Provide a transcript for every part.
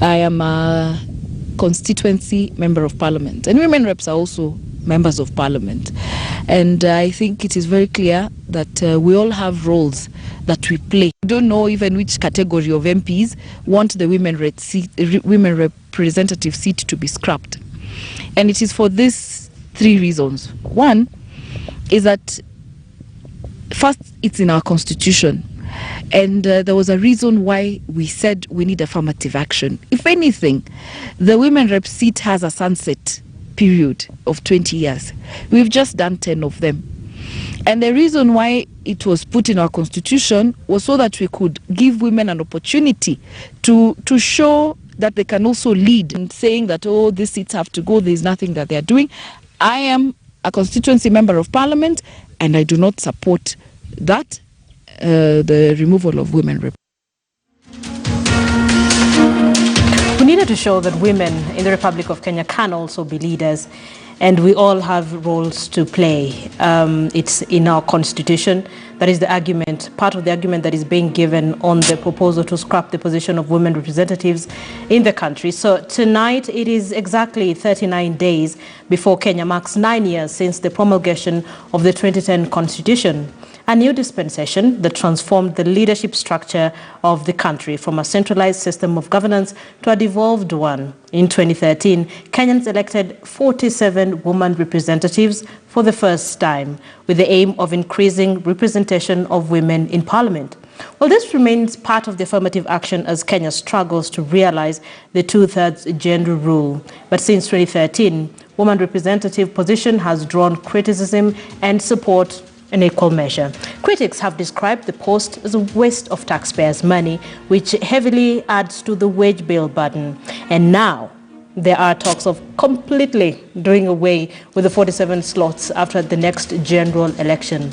I am a constituency member of parliament, and women reps are also members of parliament. And I think it is very clear that we all have roles that we play. I don't know even which category of MPs want the women representative seat to be scrapped. And it is for these three reasons. One is that, first, it's in our constitution. And there was a reason why we said we need affirmative action. If anything, the women rep seat has a sunset period of 20 years. We've just done 10 of them. And the reason why it was put in our constitution was so that we could give women an opportunity to show that they can also lead. And saying that, oh, these seats have to go, there's nothing that they're doing. I am a constituency member of parliament, and I do not support that. The removal of women rep. We needed to show that women in the Republic of Kenya can also be leaders, and we all have roles to play. It's in our constitution. That is the argument, part of the argument that is being given on the proposal to scrap the position of women representatives in the country. So tonight, it is exactly 39 days before Kenya marks 9 years since the promulgation of the 2010 constitution. A new dispensation that transformed the leadership structure of the country from a centralized system of governance to a devolved one. In 2013, Kenyans elected 47 women representatives for the first time, with the aim of increasing representation of women in parliament. Well, this remains part of the affirmative action as Kenya struggles to realize the two-thirds gender rule. But since 2013, woman representative position has drawn criticism and support in equal measure. Critics have described the post as a waste of taxpayers' money, which heavily adds to the wage bill burden. And now there are talks of completely doing away with the 47 slots after the next general election.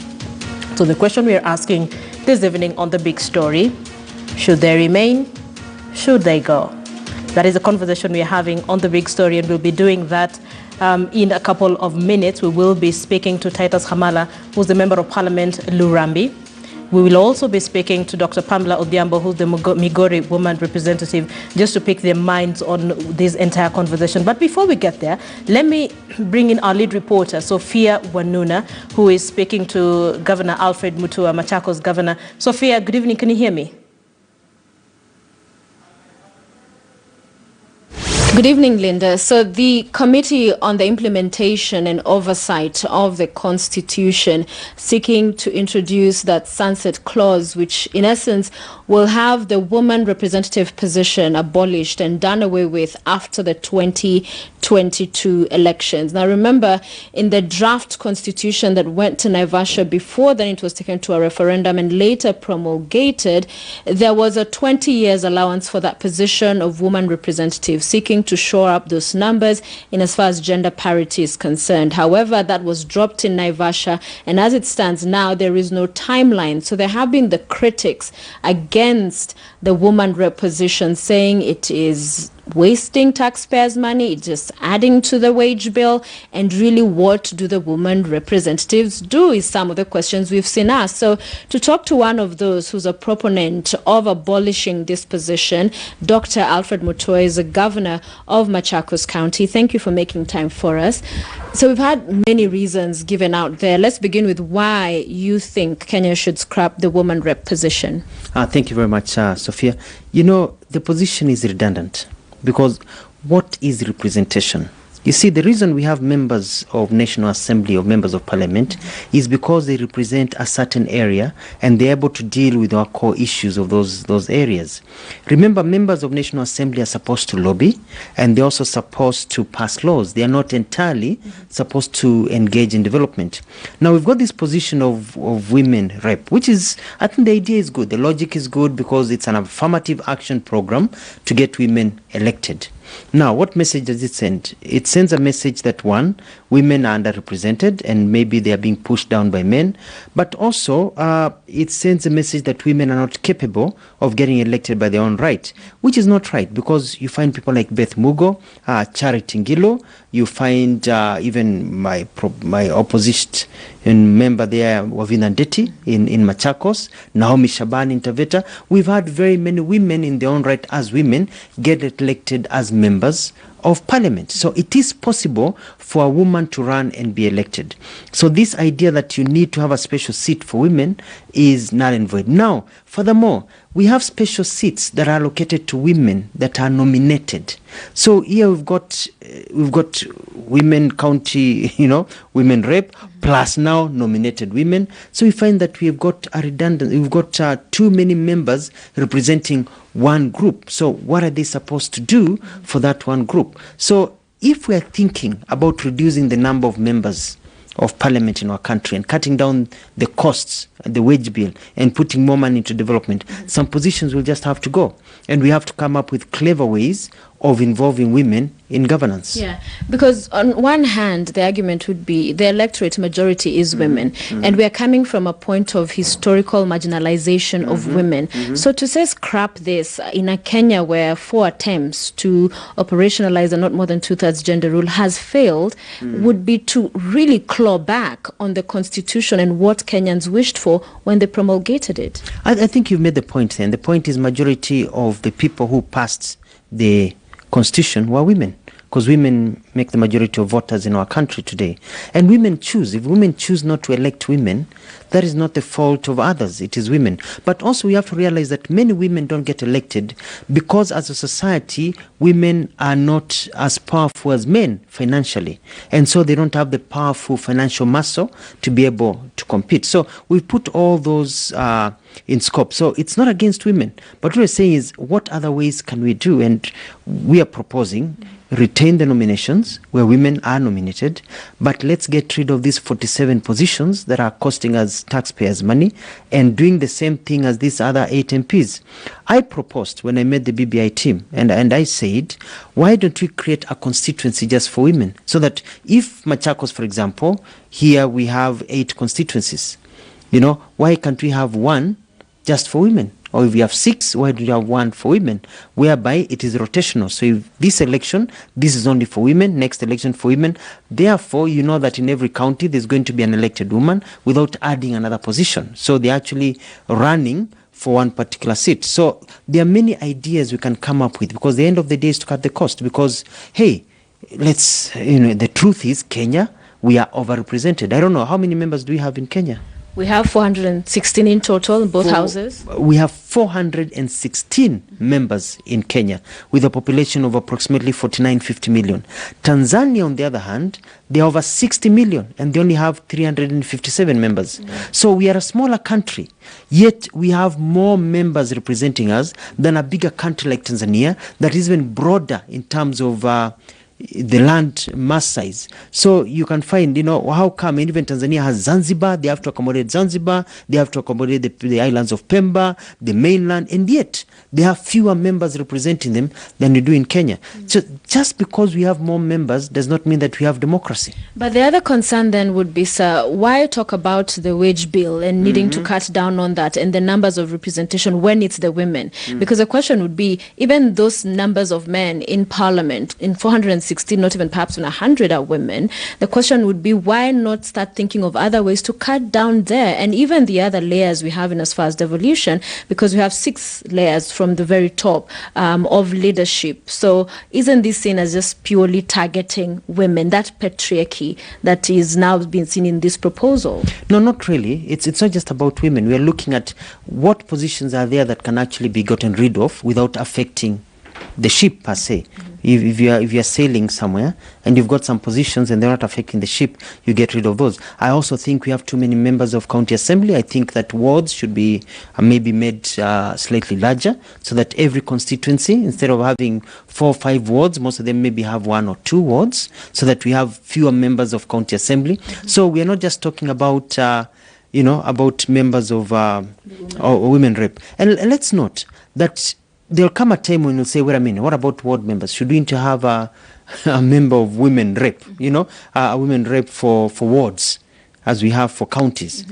So the question we are asking this evening on The Big Story: should they remain? Should they go? That is a conversation we are having on The Big Story, and we'll be doing that in a couple of minutes. We will be speaking to Titus Hamala, who's the Member of Parliament Lurambi. We will also be speaking to Dr. Pamela Odhiambo, who's the Migori woman representative, just to pick their minds on this entire conversation. But before we get there, let me bring in our lead reporter, Sophia Wanuna, who is speaking to Governor Alfred Mutua, Machakos Governor. Sophia, good evening. Can you hear me? Good evening, Linda. So the Committee on the Implementation and Oversight of the Constitution seeking to introduce that sunset clause, which in essence will have the woman representative position abolished and done away with after the 2022 elections. Now remember, in the draft constitution that went to Naivasha before then it was taken to a referendum and later promulgated, there was a 20 years allowance for that position of woman representative, seeking to shore up those numbers in as far as gender parity is concerned. However, that was dropped in Naivasha, and as it stands now, there is no timeline. So there have been the critics against the woman rep position, saying it is wasting taxpayers' money, it's just adding to the wage bill, and really what do the women representatives do is some of the questions we've seen asked. So to talk to one of those who's a proponent of abolishing this position, Dr. Alfred Mutua is the governor of Machakos County. Thank you for making time for us. So we've had many reasons given out there. Let's begin with why you think Kenya should scrap the woman rep position. Thank you very much, Sophia. You know, the position is redundant. Because what is representation? You see, the reason we have members of National Assembly or members of Parliament is because they represent a certain area and they're able to deal with our core issues of those areas. Remember, members of National Assembly are supposed to lobby and they're also supposed to pass laws. They are not entirely supposed to engage in development. Now, we've got this position of women rep, which is, I think the idea is good. The logic is good because it's an affirmative action program to get women elected. Now, what message does it send? It sends a message that, one, women are underrepresented and maybe they are being pushed down by men, but also it sends a message that women are not capable of getting elected by their own right, which is not right, because you find people like Beth Mugo, Charity Ngilo, you find even my opposition member there, Wavina Ndeti in Machakos, Naomi Shaban in Taveta. We've had very many women in their own right as women get elected as members of parliament. So it is possible for a woman to run and be elected. So this idea that you need to have a special seat for women is null and void. Now, furthermore, we have special seats that are allocated to women that are nominated. So here we've got women county, women rep, plus now nominated women. So we find that we've got a redundant, we've got too many members representing one group. So what are they supposed to do for that one group? So if we are thinking about reducing the number of members of parliament in our country and cutting down the costs, the wage bill, and putting more money into development, some positions will just have to go. And we have to come up with clever ways of involving women in governance. Yeah, because on one hand, the argument would be the electorate majority is women, and we are coming from a point of historical marginalization of women. So to say scrap this in a Kenya where 4 attempts to operationalize a not more than 2/3 gender rule has failed would be to really claw back on the constitution and what Kenyans wished for when they promulgated it. I think you've made the point then. The point is majority of the people who passed the constitution were women, because women make the majority of voters in our country today. And women choose. If women choose not to elect women, that is not the fault of others. It is women. But also we have to realize that many women don't get elected because as a society, women are not as powerful as men financially. And so they don't have the powerful financial muscle to be able to compete. So we've put all those in scope. So it's not against women. But what we're saying is, what other ways can we do? And we are proposing retain the nominations where women are nominated, but let's get rid of these 47 positions that are costing us taxpayers money and doing the same thing as these other 8 MPs. I proposed when I met the BBI team, and I said, why don't we create a constituency just for women? So that if Machakos, for example, here we have 8 constituencies, why can't we have one just for women? Or if we have 6, why do you have 1 for women? Whereby it is rotational. So if this election, this is only for women, next election for women. Therefore, you know that in every county there's going to be an elected woman without adding another position. So they're actually running for one particular seat. So there are many ideas we can come up with, because the end of the day is to cut the cost. Because, hey, the truth is Kenya, we are overrepresented. I don't know, how many members do we have in Kenya? We have 416 in total in both houses. We have 416 members in Kenya with a population of approximately 49-50 million. Tanzania, on the other hand, they are over 60 million and they only have 357 members. So we are a smaller country, yet we have more members representing us than a bigger country like Tanzania that is even broader in terms of the land mass size. So you can find, how come even Tanzania has Zanzibar, they have to accommodate Zanzibar, they have to accommodate the islands of Pemba, the mainland, and yet they have fewer members representing them than we do in Kenya. So just because we have more members does not mean that we have democracy. But the other concern then would be, sir, why talk about the wage bill and needing to cut down on that and the numbers of representation when it's the women? Because the question would be, even those numbers of men in parliament, in 416, not even perhaps 100 are women, the question would be, why not start thinking of other ways to cut down there? And even the other layers we have in as far as devolution, because we have 6 layers from the very top of leadership. So isn't this seen as just purely targeting women, that patriarchy that is now being seen in this proposal? No, not really. It's not just about women. We are looking at what positions are there that can actually be gotten rid of without affecting the ship per se. If you are sailing somewhere and you've got some positions and they're not affecting the ship, you get rid of those. I also think we have too many members of county assembly. I think that wards should be maybe made slightly larger, so that every constituency, instead of having 4 or 5 wards, most of them maybe have 1 or 2 wards, so that we have fewer members of county assembly. So we are not just talking about about members of or women rep. And let's note that there'll come a time when you'll say, wait a minute, what about ward members? Should we to have a member of women rep, a women rep for wards, as we have for counties.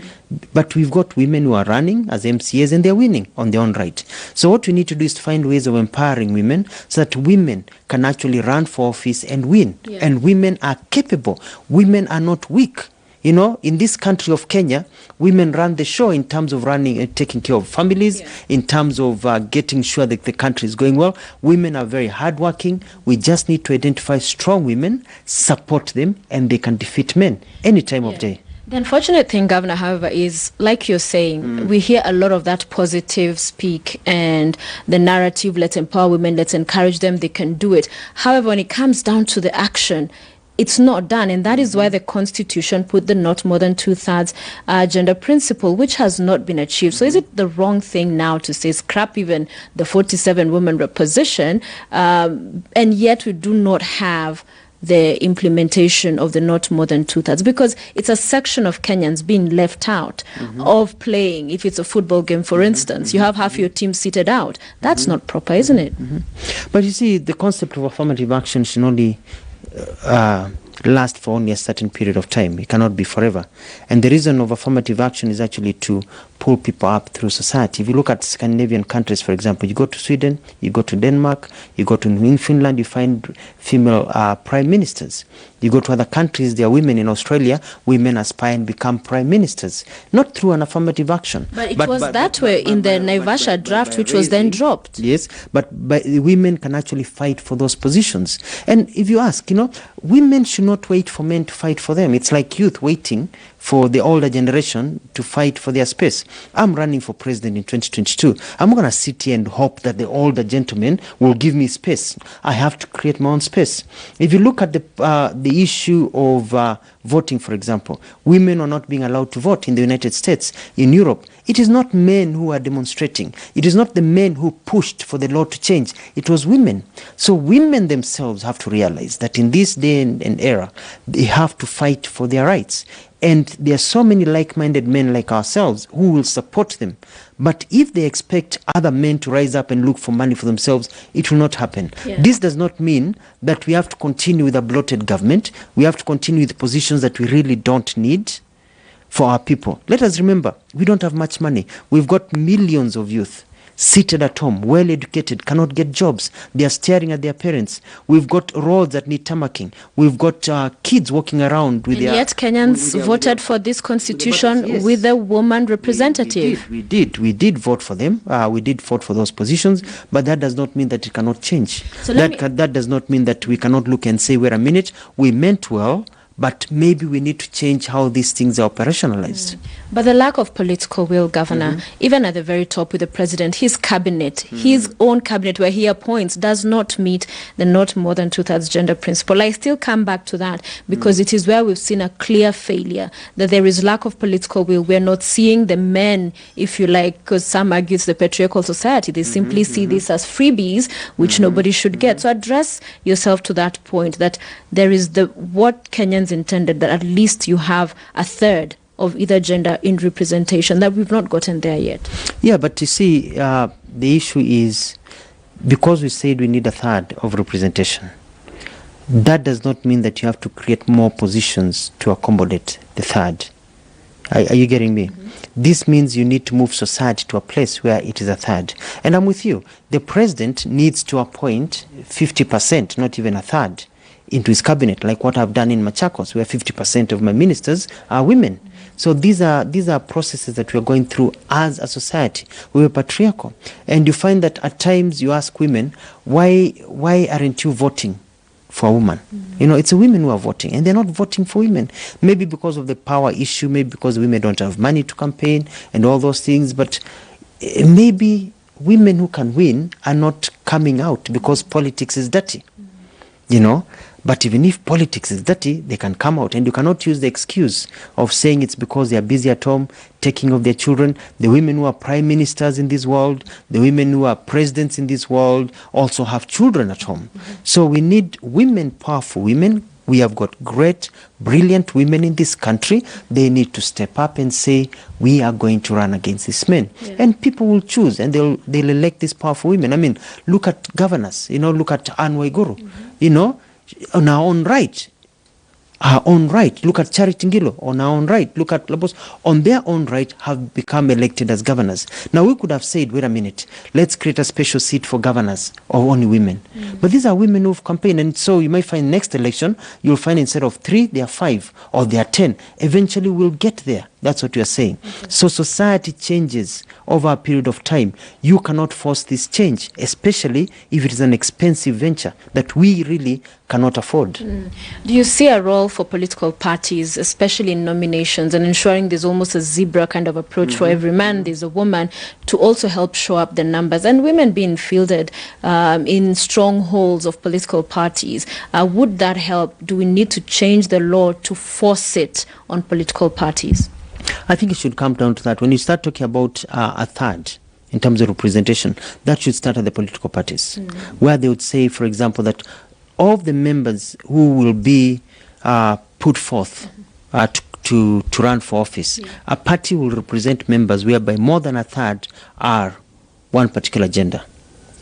But we've got women who are running as MCAs and they're winning on their own right. So what we need to do is to find ways of empowering women so that women can actually run for office and win. Yeah. And women are capable. Women are not weak. In this country of Kenya, women run the show in terms of running and taking care of families, in terms of getting sure that the country is going well. Women are very hardworking. We just need to identify strong women, support them, and they can defeat men any time of day. The unfortunate thing, Governor, however, is, like you're saying, we hear a lot of that positive speak and the narrative, let's empower women, let's encourage them, they can do it. However, when it comes down to the action, it's not done, and that is why the Constitution put the not more than 2/3 gender principle, which has not been achieved. So is it the wrong thing now to say scrap even the 47 women rep position, and yet we do not have the implementation of the not more than 2/3, because it's a section of Kenyans being left out of playing. If it's a football game, for instance, you have half your team seated out. That's not proper, isn't it? But you see, the concept of affirmative action should only last for only a certain period of time. It cannot be forever. And the reason of affirmative action is actually to pull people up through society. If you look at Scandinavian countries, for example, you go to Sweden, you go to Denmark, you go to Finland, you find female prime ministers. You go to other countries, there are women. In Australia, women aspire and become prime ministers, not through an affirmative action. But it was that way in the Naivasha draft, which was then dropped. Yes, but women can actually fight for those positions. And if you ask, women should not wait for men to fight for them. It's like youth waiting for the older generation to fight for their space. I'm running for president in 2022. I'm going to sit here and hope that the older gentlemen will give me space. I have to create my own space. If you look at the issue of voting, for example, women are not being allowed to vote in the United States, in Europe. It is not men who are demonstrating. It is not the men who pushed for the law to change. It was women. So women themselves have to realize that in this day and era, they have to fight for their rights. And there are so many like-minded men like ourselves who will support them. But if they expect other men to rise up and look for money for themselves, it will not happen. Yeah. This does not mean that we have to continue with a bloated government. We have to continue with positions that we really don't need for our people. Let us remember, we don't have much money. We've got millions of youth seated at home, well educated, cannot get jobs. They are staring at their parents. We've got roads that need tarmacking. We've got kids walking around with yet Kenyans voted for this constitution with a woman representative. We did vote for them. We did vote for those positions, but that does not mean that it cannot change. So that does not mean that we cannot look and say, wait a minute, we meant well, but maybe we need to change how these things are operationalized. But the lack of political will, Governor, even at the very top with the president, his cabinet, his own cabinet where he appoints, does not meet the not more than 2/3 gender principle. I still come back to that because it is where we've seen a clear failure, that there is lack of political will. We're not seeing the men, if you like, because some argue it's the patriarchal society. They simply see this as freebies, which nobody should get. So address yourself to that point, that there is what Kenyans intended, that at least you have a third of either gender in representation, that we've not gotten there yet. Yeah, but you see, the issue is, because we said we need a third of representation, that does not mean that you have to create more positions to accommodate the third. Are you getting me? This means you need to move society to a place where it is a third. And I'm with you. The president needs to appoint 50%, not even a third, into his cabinet, like what I've done in Machakos, where 50% of my ministers are women. So these are processes that we are going through as a society. We are patriarchal. And you find that at times you ask women, why aren't you voting for a woman? It's the women who are voting, and they're not voting for women. Maybe because of the power issue, maybe because women don't have money to campaign and all those things, but maybe women who can win are not coming out because politics is dirty. But even if politics is dirty, they can come out. And you cannot use the excuse of saying it's because they are busy at home, taking care of their children. The women who are prime ministers in this world, the women who are presidents in this world also have children at home. So we need women, powerful women, We have got great, brilliant women in this country. They need to step up and say, we are going to run against these men. Yeah. And people will choose, and they'll elect these powerful women. I mean, look at governors, look at Anne Waiguru, on our own right. Look at Charity Ngilo on our own right. Look at Labos on their own right have become elected as governors. Now we could have said, wait a minute, let's create a special seat for governors or only women. But these are women who've campaigned, and so you might find next election, you'll find instead of 3, there are 5 or there are 10. Eventually we'll get there. That's what you are saying. Okay. So society changes over a period of time. You cannot force this change, especially if it is an expensive venture that we really cannot afford. Do you see a role for political parties, especially in nominations, and ensuring there's almost a zebra kind of approach for every man, there's a woman, to also help show up the numbers, and women being fielded in strongholds of political parties? Would that help? Do we need to change the law to force it on political parties? I think it should come down to that. When you start talking about a third in terms of representation, that should start at the political parties, where they would say, for example, that of the members who will be put forth to run for office, a party will represent members whereby more than a third are one particular gender.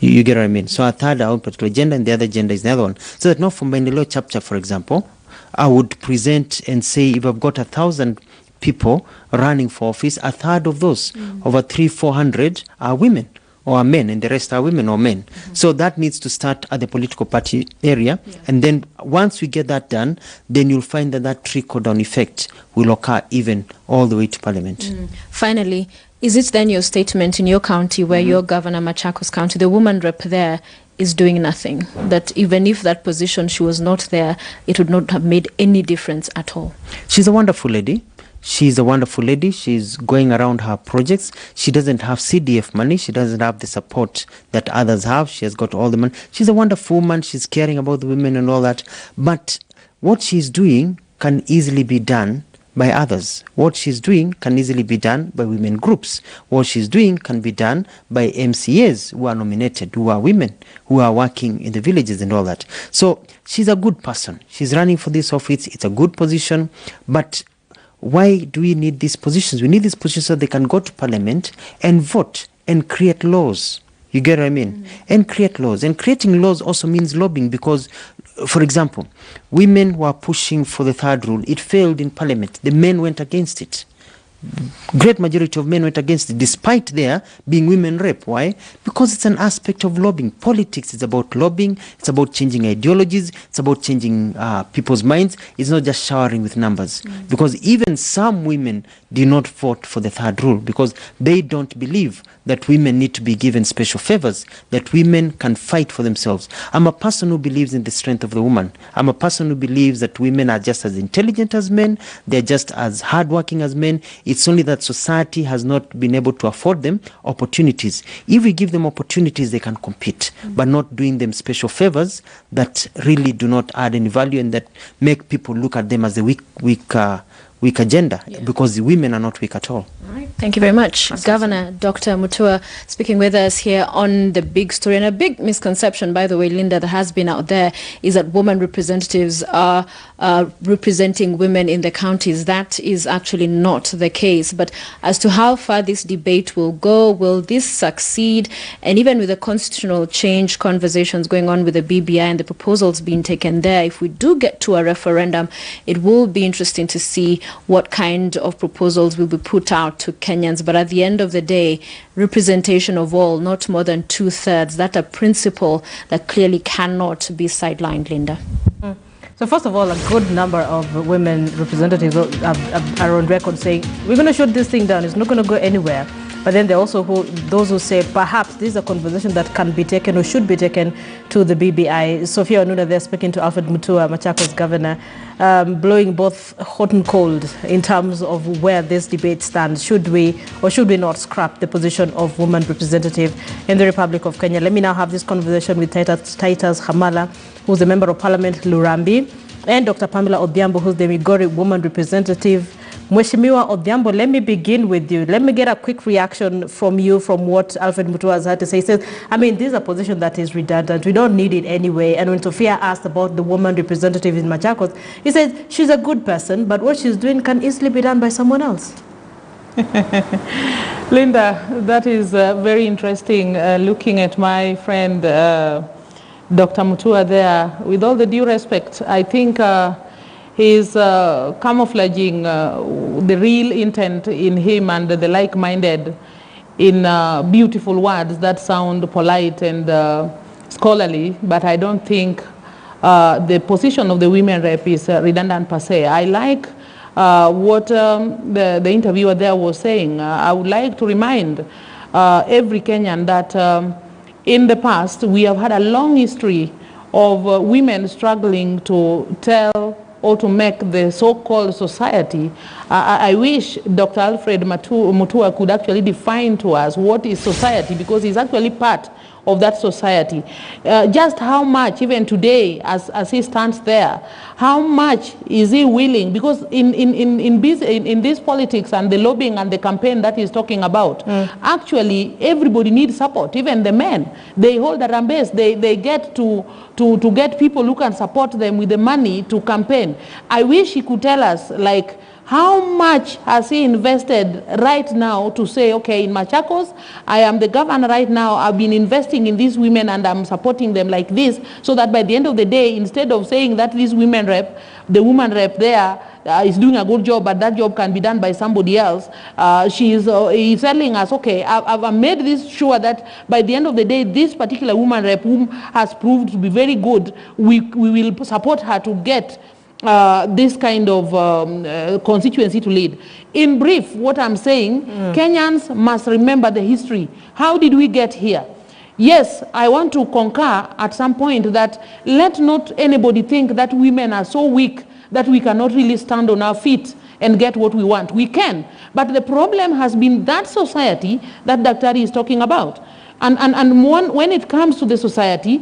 You get what I mean? So a third are one particular gender and the other gender is the other one. So that not from Maendeleo chapter, for example, I would present and say, if I've got 1,000 people running for office, a third of those, over 300-400 are women or are men, and the rest are women or men. So that needs to start at the political party area. And then once we get that done, then you'll find that trickle-down effect will occur even all the way to parliament. Finally, is it then your statement in your county where your governor, Machakos County, the woman rep there, is doing nothing, that even if that position she was not there, it would not have made any difference at all? She's a wonderful lady. She's a wonderful lady. She's going around her projects. She doesn't have CDF money. She doesn't have the support that others have. She has got all the money. She's a wonderful woman. She's caring about the women and all that. But what she's doing can easily be done by others. What she's doing can easily be done by women groups. What she's doing can be done by MCAs who are nominated, who are women, who are working in the villages and all that. So she's a good person. She's running for this office. It's a good position. But why do we need these positions? We need these positions so they can go to parliament and vote and create laws. You get what I mean? And create laws. And creating laws also means lobbying because, for example, women were pushing for the third rule. It failed in parliament. The men went against it. Great majority of men went against it, despite there being women rep. Why? Because it's an aspect of lobbying. Politics is about lobbying. It's about changing ideologies. It's about changing people's minds. It's not just showering with numbers. Because even some women did not vote for the third rule because they don't believe that women need to be given special favors, that women can fight for themselves. I'm a person who believes in the strength of the woman. I'm a person who believes that women are just as intelligent as men. They're just as hardworking as men. It's only that society has not been able to afford them opportunities. If we give them opportunities, they can compete, but not doing them special favors that really do not add any value and that make people look at them as a weak agenda because the women are not weak at all. All right. Thank you very much. Governor Dr. Mutua speaking with us here on The Big Story. And a big misconception, by the way, Linda, that has been out there is that women representatives are representing women in the counties. That is actually not the case. But as to how far this debate will go, will this succeed? And even with the constitutional change conversations going on with the BBI and the proposals being taken there, if we do get to a referendum, it will be interesting to see what kind of proposals will be put out to Kenyans. But at the end of the day, representation of all, not more than 2/3, that's a principle that clearly cannot be sidelined, Linda. So first of all, a good number of women representatives are on record saying, we're going to shut this thing down, it's not going to go anywhere. But then there are also those who say perhaps this is a conversation that can be taken or should be taken to the BBI. Sophia Onuna, they're speaking to Alfred Mutua, Machakos governor, blowing both hot and cold in terms of where this debate stands. Should we or should we not scrap the position of woman representative in the Republic of Kenya? Let me now have this conversation with Titus Hamala, who's a member of parliament Lurambi, and Dr. Pamela Odhiambo, who's the Migori woman representative Mheshimiwa Odhiambo, let me begin with you. Let me get a quick reaction from you from what Alfred Mutua has had to say. He says, I mean, this is a position that is redundant. We don't need it anyway. And when Sophia asked about the woman representative in Machakos, he said she's a good person, but what she's doing can easily be done by someone else. Linda, that is very interesting, looking at my friend Dr. Mutua there. With all the due respect, I think he's camouflaging the real intent in him and the like-minded in beautiful words that sound polite and scholarly, but I don't think the position of the women rep is redundant per se. I like what the interviewer there was saying. I would like to remind every Kenyan that in the past we have had a long history of women struggling to tell or to make the so-called society. I wish Dr. Alfred Mutua could actually define to us what is society, because he's actually part of that society. Just how much, even today, as he stands there, how much is he willing? Because in this politics and the lobbying and the campaign that he's talking about, actually everybody needs support, even the men. They hold a rambes, they get to get people who can support them with the money to campaign. I wish he could tell us, like, how much has he invested right now to say, okay, in Machakos, I am the governor right now, I've been investing in these women and I'm supporting them like this, so that by the end of the day, instead of saying that this women rep, the woman rep there is doing a good job, but that job can be done by somebody else, he's telling us, okay, I've made this sure that by the end of the day, this particular woman rep, whom has proved to be very good, we will support her to get this kind of constituency to lead. In brief, what I'm saying, Kenyans must remember the history. How did we get here? Yes, I want to concur at some point that let not anybody think that women are so weak that we cannot really stand on our feet and get what we want. We can. But the problem has been that society that Dr. is talking about. And when it comes to the society,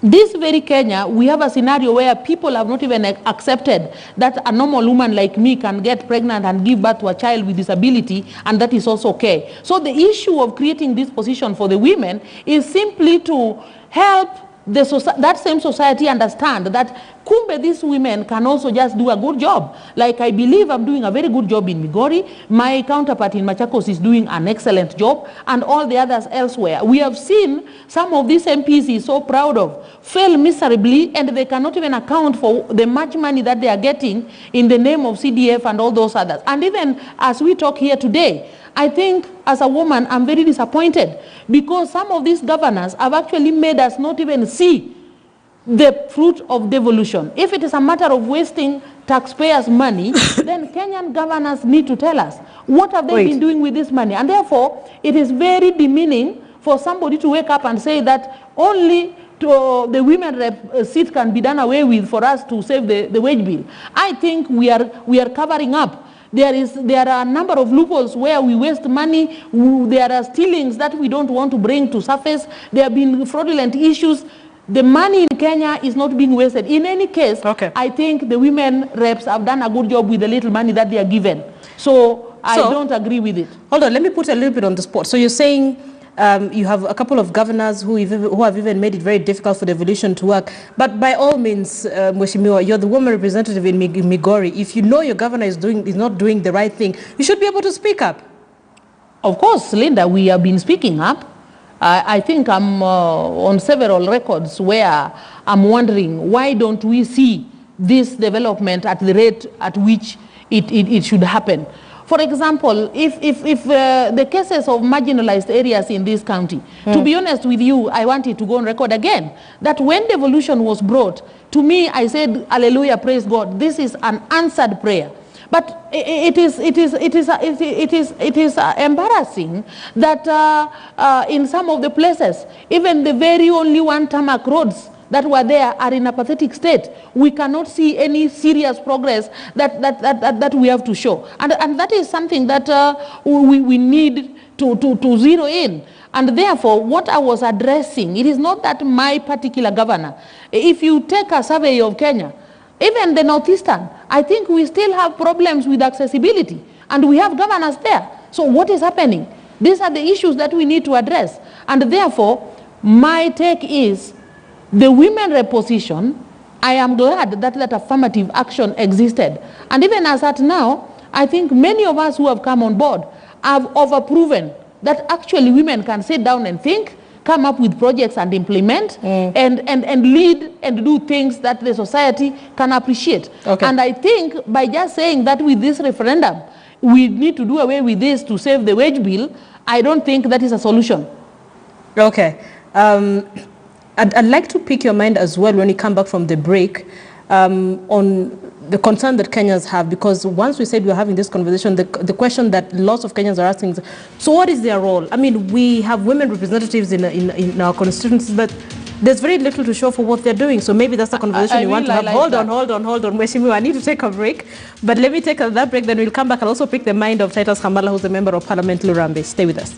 this very Kenya, we have a scenario where people have not even accepted that a normal woman like me can get pregnant and give birth to a child with disability, and that is also okay. So the issue of creating this position for the women is simply to help that same society understand that kumbe these women can also just do a good job. Like I believe I'm doing a very good job in Migori, my counterpart in Machakos is doing an excellent job, and all the others elsewhere. We have seen some of these MPs he's so proud of fail miserably, and they cannot even account for the much money that they are getting in the name of CDF and all those others. And even as we talk here today, I think as a woman, I'm very disappointed because some of these governors have actually made us not even see the fruit of devolution. If it is a matter of wasting taxpayers' money, then Kenyan governors need to tell us what have they been doing with this money. And therefore, it is very demeaning for somebody to wake up and say that only the women rep seat can be done away with for us to save the wage bill. I think we are covering up. There are a number of loopholes where we waste money. There are stealings that we don't want to bring to surface. There have been fraudulent issues. The money in Kenya is not being wasted. In any case, I think the women reps have done a good job with the little money that they are given. So I don't agree with it. Hold on, let me put a little bit on the spot. So you're saying you have a couple of governors who have even made it very difficult for devolution to work. But by all means, Mheshimiwa, you're the woman representative in Migori. If you know your governor is not doing the right thing, you should be able to speak up. Of course, Linda, we have been speaking up. I think I'm on several records where I'm wondering, why don't we see this development at the rate at which it should happen? For example, if the cases of marginalized areas in this county, to be honest with you, I wanted to go on record again, that when devolution was brought, to me, I said, hallelujah, praise God, this is an answered prayer. But it is embarrassing that in some of the places, even the very only one tarmac roads that were there are in a pathetic state. We cannot see any serious progress that we have to show. And that is something that we need to zero in. And therefore, what I was addressing, it is not that my particular governor. If you take a survey of Kenya, even the Northeastern, I think we still have problems with accessibility, and we have governors there. So what is happening? These are the issues that we need to address. And therefore, my take is the women rep position, I am glad that that affirmative action existed. And even as at now, I think many of us who have come on board have overproven that actually women can sit down and think, come up with projects and implement, and lead and do things that the society can appreciate. Okay. And I think by just saying that with this referendum, we need to do away with this to save the wage bill, I don't think that is a solution. Okay. I'd like to pick your mind as well when you come back from the break on the concern that Kenyans have, because once we said we were having this conversation, the question that lots of Kenyans are asking is, so what is their role? I mean, we have women representatives in our constituencies, but there's very little to show for what they're doing. So maybe that's the conversation you want to have. Like hold on. Mheshimiwa, I need to take a break. But let me take that break, then we'll come back and also pick the mind of Titus Hamala, who's a member of Parliament, Lurambe. Stay with us.